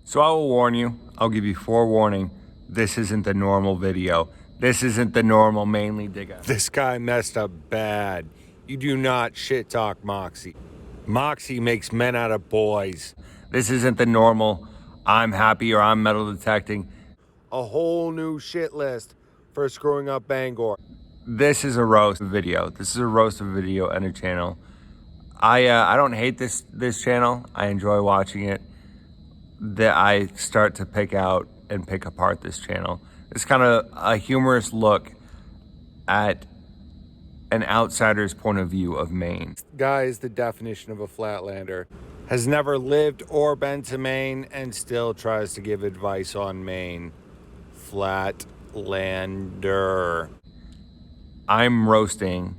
So I will warn you, I'll give you forewarning, this isn't the normal video. This isn't the normal mainly digger. This guy messed up bad. You do not shit talk Moxie. Moxie makes men out of boys. This isn't the normal, I'm happy or I'm metal detecting. A whole new shit list for screwing up Bangor. This is a roast video. This is a roast of video and a channel. I don't hate this channel. I enjoy watching it. That I start to pick out and pick apart this channel. It's kind of a humorous look at an outsider's point of view of Maine. This guy is the definition of a flatlander. Has never lived or been to Maine and still tries to give advice on Maine. Flatlander. I'm roasting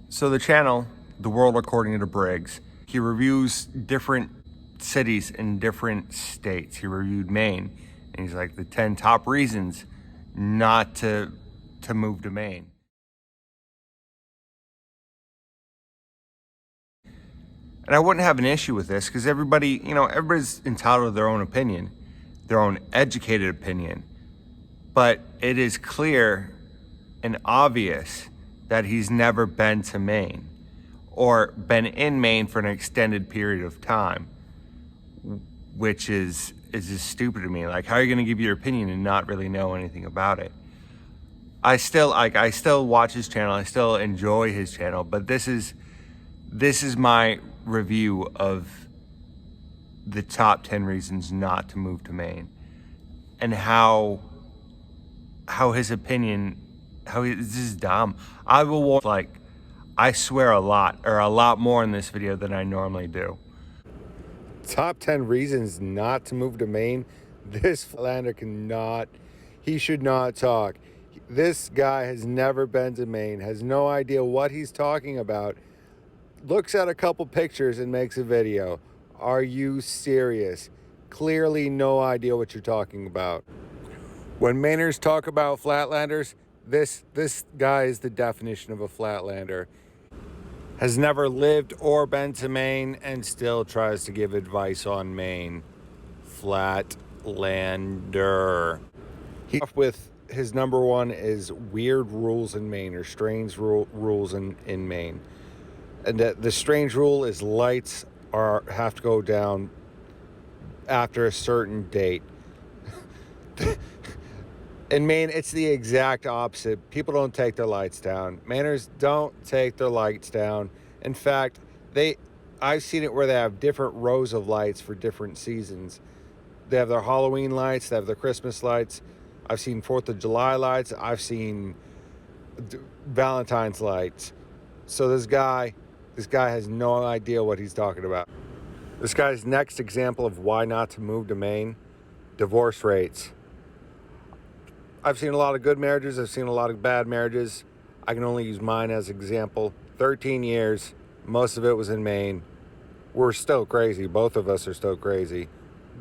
so the channel, The World According to Briggs, he reviews different cities in different states. He reviewed Maine, and he's like the 10 top reasons not to move to Maine. And I wouldn't have an issue with this because everybody, everybody's entitled to their own opinion, their own educated opinion. But it is clear and obvious that he's never been to Maine or been in Maine for an extended period of time, which is just stupid to me. Like, how are you going to give your opinion and not really know anything about it? I still watch his channel. I still enjoy his channel, but this is my review of the top 10 reasons not to move to Maine and how his opinion, this is dumb. I will I swear a lot more in this video than I normally do. Top 10 reasons not to move to Maine. This flatlander he should not talk. This guy has never been to Maine, has no idea what he's talking about, looks at a couple pictures and makes a video. Are you serious? Clearly no idea what you're talking about. When Mainers talk about flatlanders, this guy is the definition of a flatlander. Has never lived or been to Maine and still tries to give advice on Maine. Flatlander. With his number one is weird rules in Maine, or strange rules in Maine. And the strange rule is lights have to go down after a certain date. In Maine, it's the exact opposite. People don't take their lights down. Mainers don't take their lights down. In fact, I've seen it where they have different rows of lights for different seasons. They have their Halloween lights, they have their Christmas lights. I've seen 4th of July lights. I've seen Valentine's lights. So this guy has no idea what he's talking about. This guy's next example of why not to move to Maine: divorce rates. I've seen a lot of good marriages. I've seen a lot of bad marriages. I can only use mine as an example. 13 years, most of it was in Maine. We're still crazy. Both of us are still crazy.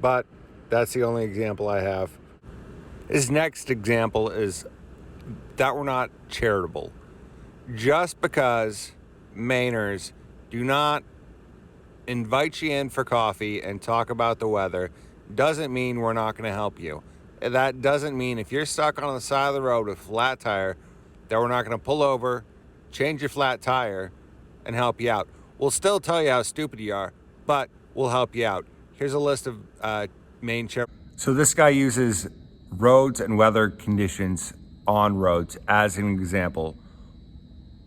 But that's the only example I have. His next example is that we're not charitable. Just because Mainers do not invite you in for coffee and talk about the weather doesn't mean we're not going to help you. That doesn't mean if you're stuck on the side of the road with a flat tire that we're not going to pull over, change your flat tire, and help you out. We'll still tell you how stupid you are, but we'll help you out. Here's a list of Maine charities. So this guy uses roads and weather conditions on roads as an example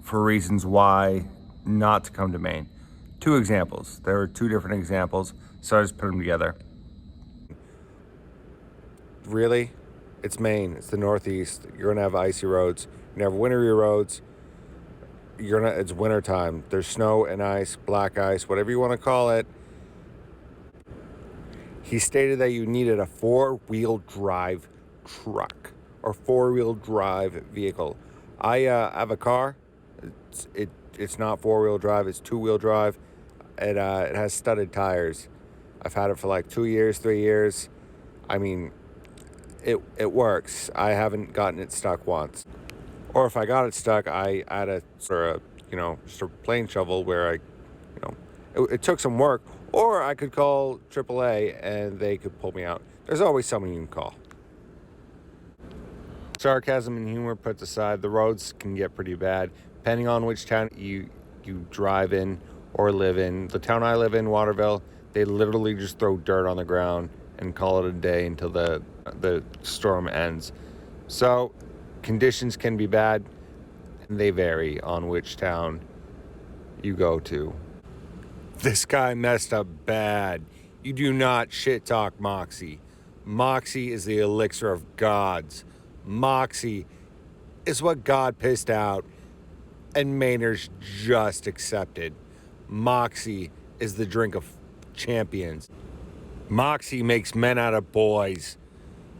for reasons why not to come to Maine. 2 examples. There are 2 different examples, so I just put them together. Really? It's Maine. It's the Northeast. You're gonna have icy roads. You're gonna have wintry roads. It's wintertime. There's snow and ice, black ice, whatever you want to call it. He stated that you needed a 4-wheel drive truck or 4-wheel drive vehicle. I have a car. It's not 4-wheel drive. It's 2-wheel drive. It has studded tires. I've had it for like 2 years, 3 years. I mean, it works. I haven't gotten it stuck once. Or if I got it stuck, I had a just a plain shovel where it took some work, or I could call AAA and they could pull me out. There's always someone you can call. Sarcasm and humor put aside, the roads can get pretty bad depending on which town you drive in or live in. The town I live in, Waterville, they literally just throw dirt on the ground and call it a day until the storm ends. So conditions can be bad, and they vary on which town you go to. This guy messed up bad. You do not shit talk Moxie. Moxie is the elixir of gods. Moxie is what God pissed out and Mainers just accepted. Moxie is the drink of champions. Moxie makes men out of boys.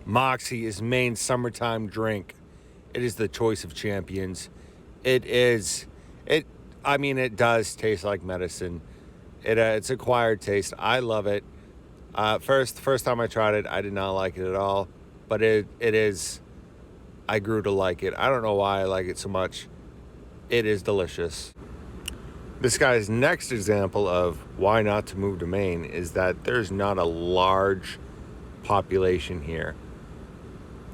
Moxie is Maine's summertime drink. It is the choice of champions. It does taste like medicine. It's acquired taste. I love it. First time I tried it, I did not like it at all. But I grew to like it. I don't know why I like it so much. It is delicious. This guy's next example of why not to move to Maine is that there's not a large population here.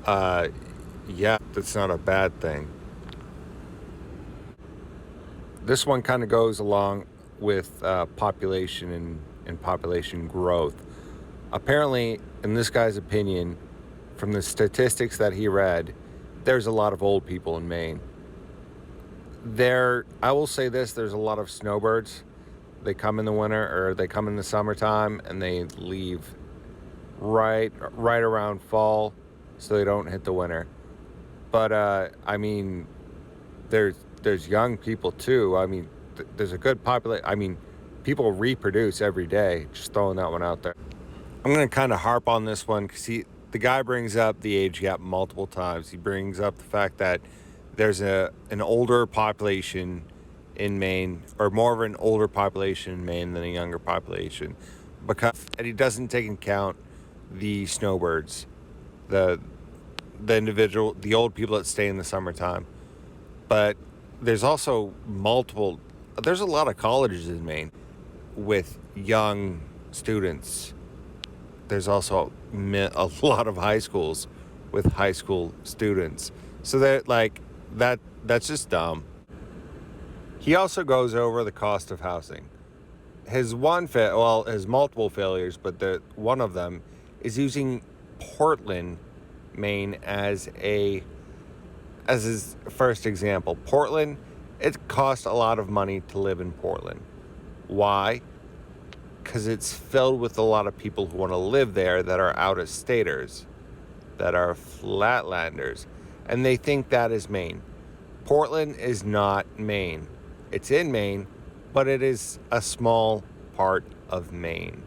Yeah, that's not a bad thing. This one kind of goes along with population and population growth. Apparently, in this guy's opinion, from the statistics that he read, there's a lot of old people in Maine. I will say this, there's a lot of snowbirds. They come in the winter, or they come in the summertime, and they leave right around fall, so they don't hit the winter. But there's young people too. There's a good population. People reproduce every day. Just throwing that one out there. I'm gonna kind of harp on this one because the guy brings up the age gap multiple times. He brings up the fact that there's an older population in Maine, or more of an older population in Maine than a younger population, and he doesn't take into account the snowbirds, the old people that stay in the summertime. But there's also there's a lot of colleges in Maine with young students. There's also a lot of high schools with high school students. So that's just dumb. He also goes over the cost of housing. His multiple failures, but one of them is using Portland, Maine as his first example. Portland, it costs a lot of money to live in Portland. Why? Because it's filled with a lot of people who want to live there that are out-of-staters, that are flatlanders, and they think that is Maine. Portland is not Maine. It's in Maine, but it is a small part of Maine.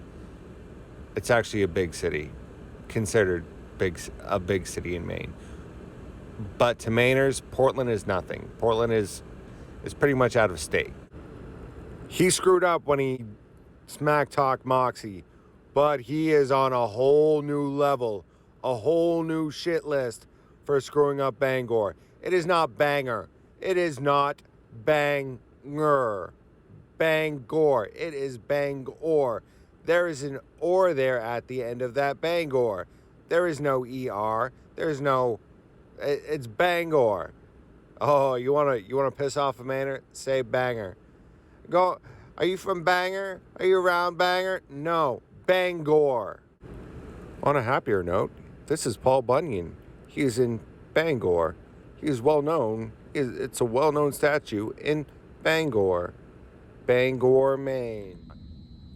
It's actually a big city, considered a big city in Maine. But to Mainers, Portland is nothing. Portland is pretty much out of state. He screwed up when he smack talk Moxie, but he is on a whole new level, a whole new shit list for screwing up Bangor. It is not Banger. It is not Banger. Bangor. It is Bangor. There is an or there at the end of that Bangor. There is no ER. There's no. It's Bangor. Oh, you wanna piss off a Mainer? Say Banger. Go. Are you from Bangor? Are you around Bangor? No, Bangor. On a happier note, this is Paul Bunyan. He is in Bangor. He is well known. It's a well-known statue in Bangor, Maine.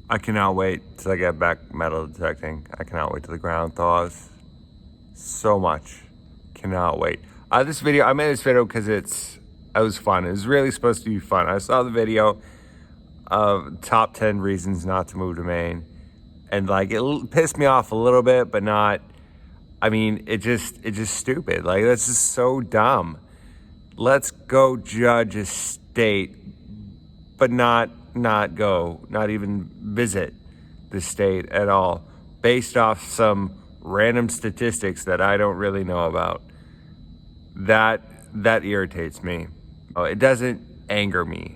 I cannot wait till I get back metal detecting. I cannot wait till the ground thaws. So much. Cannot wait. I made this video because it was fun. It was really supposed to be fun. I saw the video of top 10 reasons not to move to Maine, and it pissed me off a little bit, but not. It's just stupid. That's just so dumb. Let's go judge a state, but not even visit the state at all, based off some random statistics that I don't really know about. That irritates me. It doesn't anger me.